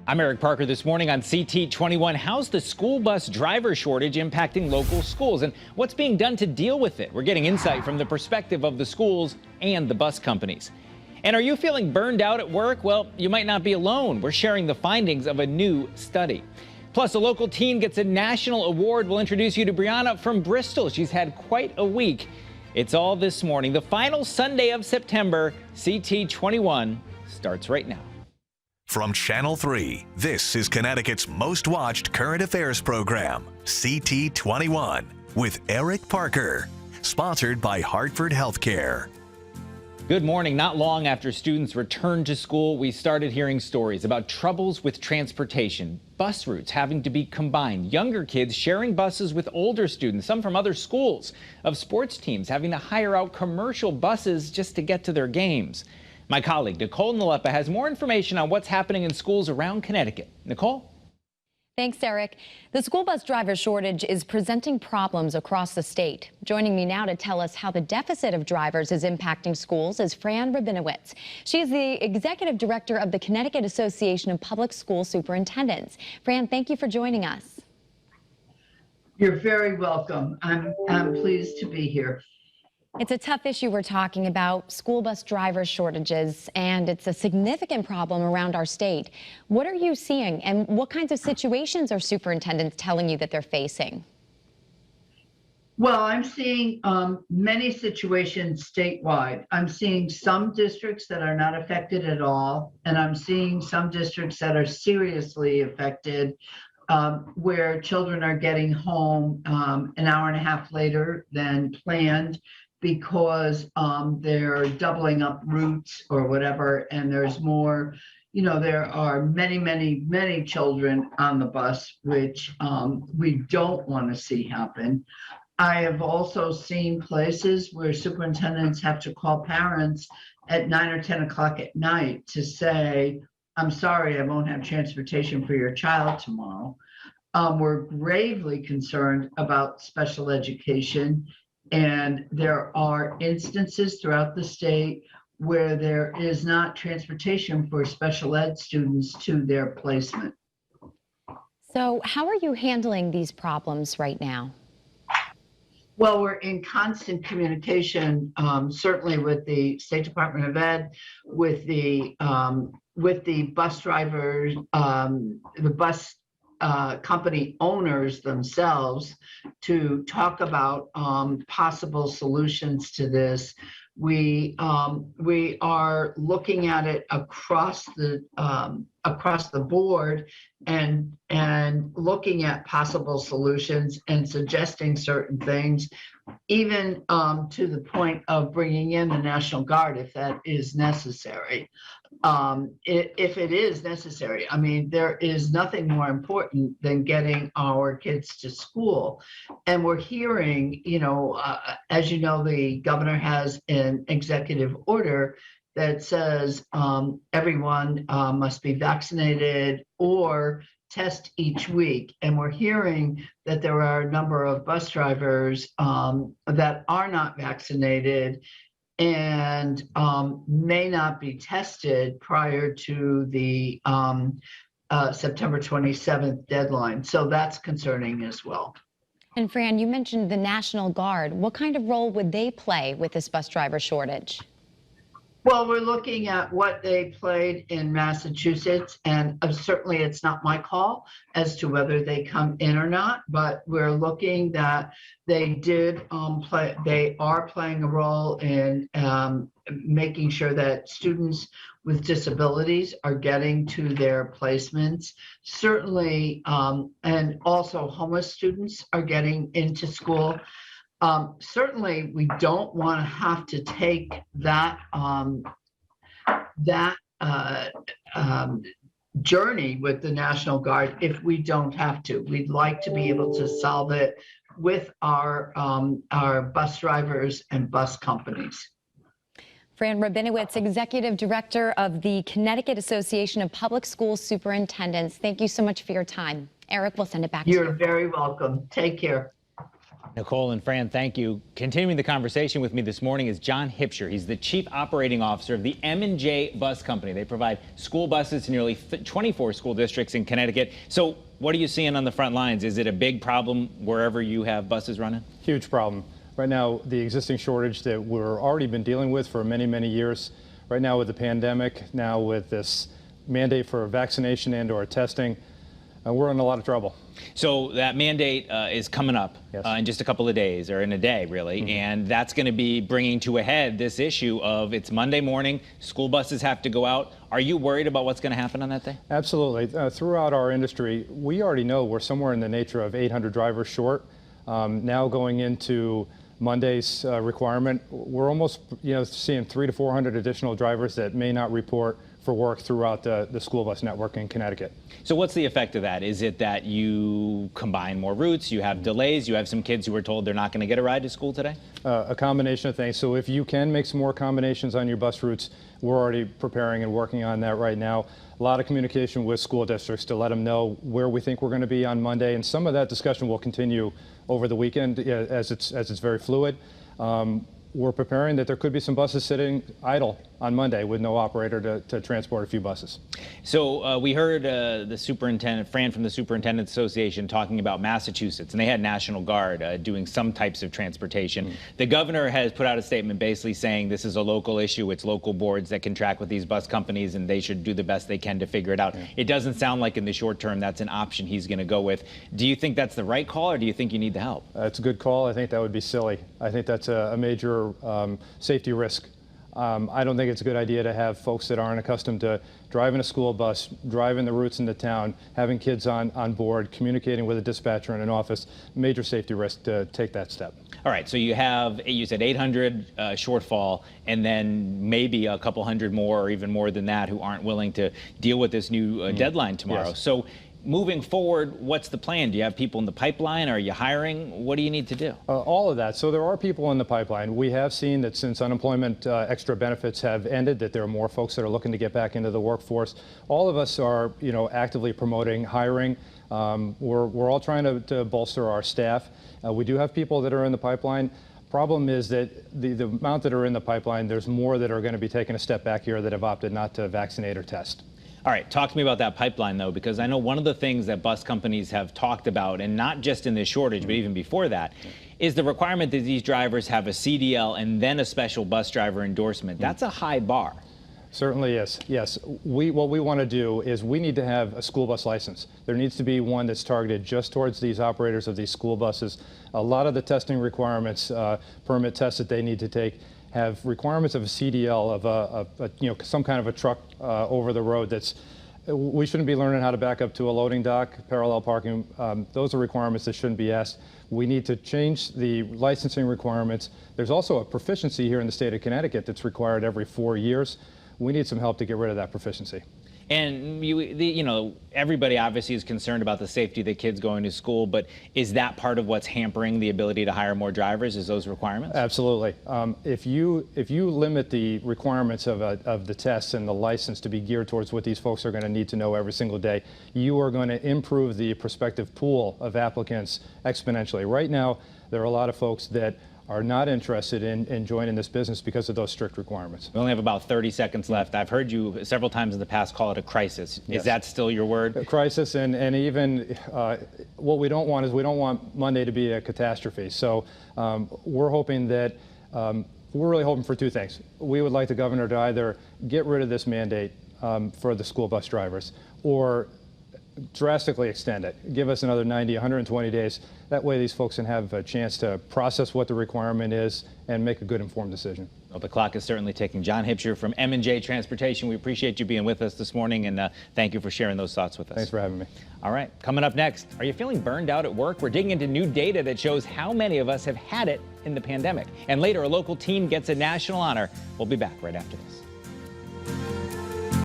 I'm Eric Parker. This morning on CT21, how's the school bus driver shortage impacting local schools and what's being done to deal with it? We're getting insight from the perspective of the schools and the bus companies. And are you feeling burned out at work? Well, you might not be alone. We're sharing the findings of a new study. Plus, a local teen gets a national award. We'll introduce you to Brianna from Bristol. She's had quite a week. It's all this morning. The final Sunday of September, CT21 starts right now. From Channel 3, this is Connecticut's most watched current affairs program, CT21, with Eric Parker, sponsored by Hartford Healthcare. Good morning. Not long after students returned to school, we started hearing stories about troubles with transportation, bus routes having to be combined, younger kids sharing buses with older students, some from other schools, of sports teams having to hire out commercial buses just to get to their games. My colleague Nicole Nalepa has more information on what's happening in schools around Connecticut. Nicole? Thanks, Eric. The school bus driver shortage is presenting problems across the state. Joining me now to tell us how the deficit of drivers is impacting schools is Fran Rabinowitz. She is the executive director of the Connecticut Association of Public School Superintendents. Fran, thank you for joining us. You're very welcome. I'm pleased to be here. It's a tough issue we're talking about, school bus driver shortages, and it's a significant problem around our state. What are you seeing, and what kinds of situations are superintendents telling you that they're facing? Well, I'm seeing many situations statewide. I'm seeing some districts that are not affected at all, and I'm seeing some districts that are seriously affected, where children are getting home an hour and a half later than planned, because they're doubling up routes or whatever, and there's more, there are many children on the bus, which we don't want to see happen. I have also seen places where superintendents have to call parents at 9 or 10 o'clock at night to say, I'm sorry, I won't have transportation for your child tomorrow. We're gravely concerned about special education. And there are instances throughout the state where there is not transportation for special ed students to their placement. So how are you handling these problems right now? Well, we're in constant communication, certainly with the State Department of Ed, with the bus drivers, the bus company owners themselves, to talk about possible solutions to this. We are looking at it across the board and looking at possible solutions and suggesting certain things, even to the point of bringing in the National Guard if that is necessary. If it is necessary, I mean, there is nothing more important than getting our kids to school. And we're hearing, as you know, the governor has an executive order that says everyone must be vaccinated or test each week. And we're hearing that there are a number of bus drivers that are not vaccinated and may not be tested prior to the September 27th deadline. So that's concerning as well. And Fran, you mentioned the National Guard. What kind of role would they play with this bus driver shortage? Well, we're looking at what they played in Massachusetts, and certainly it's not my call as to whether they come in or not, but we're looking that they did they are playing a role in making sure that students with disabilities are getting to their placements. Certainly, and also homeless students are getting into school. Certainly, we don't want to have to take that journey with the National Guard if we don't have to. We'd like to be able to solve it with our bus drivers and bus companies. Fran Rabinowitz, Executive Director of the Connecticut Association of Public School Superintendents. Thank you so much for your time. Eric, we'll send it back to you. You're very welcome. Take care. Nicole and Fran, thank you. Continuing the conversation with me this morning is John Hipsher. He's the Chief Operating Officer of the M&J Bus Company. They provide school buses to nearly 24 school districts in Connecticut. So what are you seeing on the front lines? Is it a big problem wherever you have buses running? Huge problem. Right now, the existing shortage that we're already been dealing with for many, many years, right now with the pandemic, now with this mandate for vaccination and/or testing, we're in a lot of trouble. So that mandate is coming up Yes. in just a couple of days, or in a day, really, and that's going to be bringing to a head this issue of it's Monday morning, school buses have to go out. Are you worried about what's going to happen on that day? Absolutely. Throughout our industry, we already know we're somewhere in the nature of 800 drivers short. Now going into Monday's requirement, we're almost seeing 300 to 400 additional drivers that may not report for work throughout the school bus network in Connecticut. So what's the effect of that? Is it that you combine more routes, you have delays, you have some kids who are told they're not going to get a ride to school today? A combination of things. So if you can make some more combinations on your bus routes, we're already preparing and working on that right now. A lot of communication with school districts to let them know where we think we're going to be on Monday, and some of that discussion will continue over the weekend as it's very fluid. We're preparing that there could be some buses sitting idle on Monday with no operator to transport a few buses. So we heard the superintendent, Fran from the Superintendents Association, talking about Massachusetts, and they had National Guard doing some types of transportation. The governor has put out a statement basically saying this is a local issue. It's local boards that can track with these bus companies, and they should do the best they can to figure it out. It doesn't sound like in the short term that's an option he's going to go with. Do you think that's the right call, or do you think you need the help? It's a good call. I think that would be silly. I think that's a major safety risk. I don't think it's a good idea to have folks that aren't accustomed to driving a school bus, driving the routes into town, having kids on board, communicating with a dispatcher in an office. Major safety risk to take that step. All right, so you said 800 shortfall, and then maybe a couple hundred more or even more than that who aren't willing to deal with this new deadline tomorrow. Yes. So moving forward, what's the plan? Do you have people in the pipeline? Are you hiring? What do you need to do? All of that. So there are people in the pipeline. We have seen that since unemployment extra benefits have ended, that there are more folks that are looking to get back into the workforce. All of us are, actively promoting hiring. We're all trying to bolster our staff. We do have people that are in the pipeline. Problem is that the amount that are in the pipeline, there's more that are going to be taking a step back here that have opted not to vaccinate or test. All right, talk to me about that pipeline, though, because I know one of the things that bus companies have talked about, and not just in this shortage, but even before that, is the requirement that these drivers have a CDL and then a special bus driver endorsement. That's a high bar. Certainly is, yes. What we want to do is we need to have a school bus license. There needs to be one that's targeted just towards these operators of these school buses. A lot of the testing requirements, permit tests that they need to take, have requirements of a CDL, of some kind of a truck over the road. We shouldn't be learning how to back up to a loading dock, parallel parking. Those are requirements that shouldn't be asked. We need to change the licensing requirements. There's also a proficiency here in the state of Connecticut that's required every 4 years. We need some help to get rid of that proficiency. And everybody obviously is concerned about the safety of the kids going to school, but is that part of what's hampering the ability to hire more drivers, is those requirements? Absolutely. If you limit the requirements of the tests and the license to be geared towards what these folks are going to need to know every single day, you are going to improve the prospective pool of applicants exponentially. Right now, there are a lot of folks that are not interested in joining this business because of those strict requirements. We only have about 30 seconds left. I've heard you several times in the past call it a crisis. Yes. Is that still your word? A crisis, and even what we don't want is we don't want Monday to be a catastrophe. So we're hoping that, we're really hoping for two things. We would like the governor to either get rid of this mandate for the school bus drivers, or drastically extend it. Give us another 90, 120 days. That way these folks can have a chance to process what the requirement is and make a good informed decision. Well, the clock is certainly ticking. John Hipsher from M&J Transportation, we appreciate you being with us this morning, and thank you for sharing those thoughts with us. Thanks for having me. All right, coming up next, are you feeling burned out at work? We're digging into new data that shows how many of us have had it in the pandemic. And later, a local teen gets a national honor. We'll be back right after this.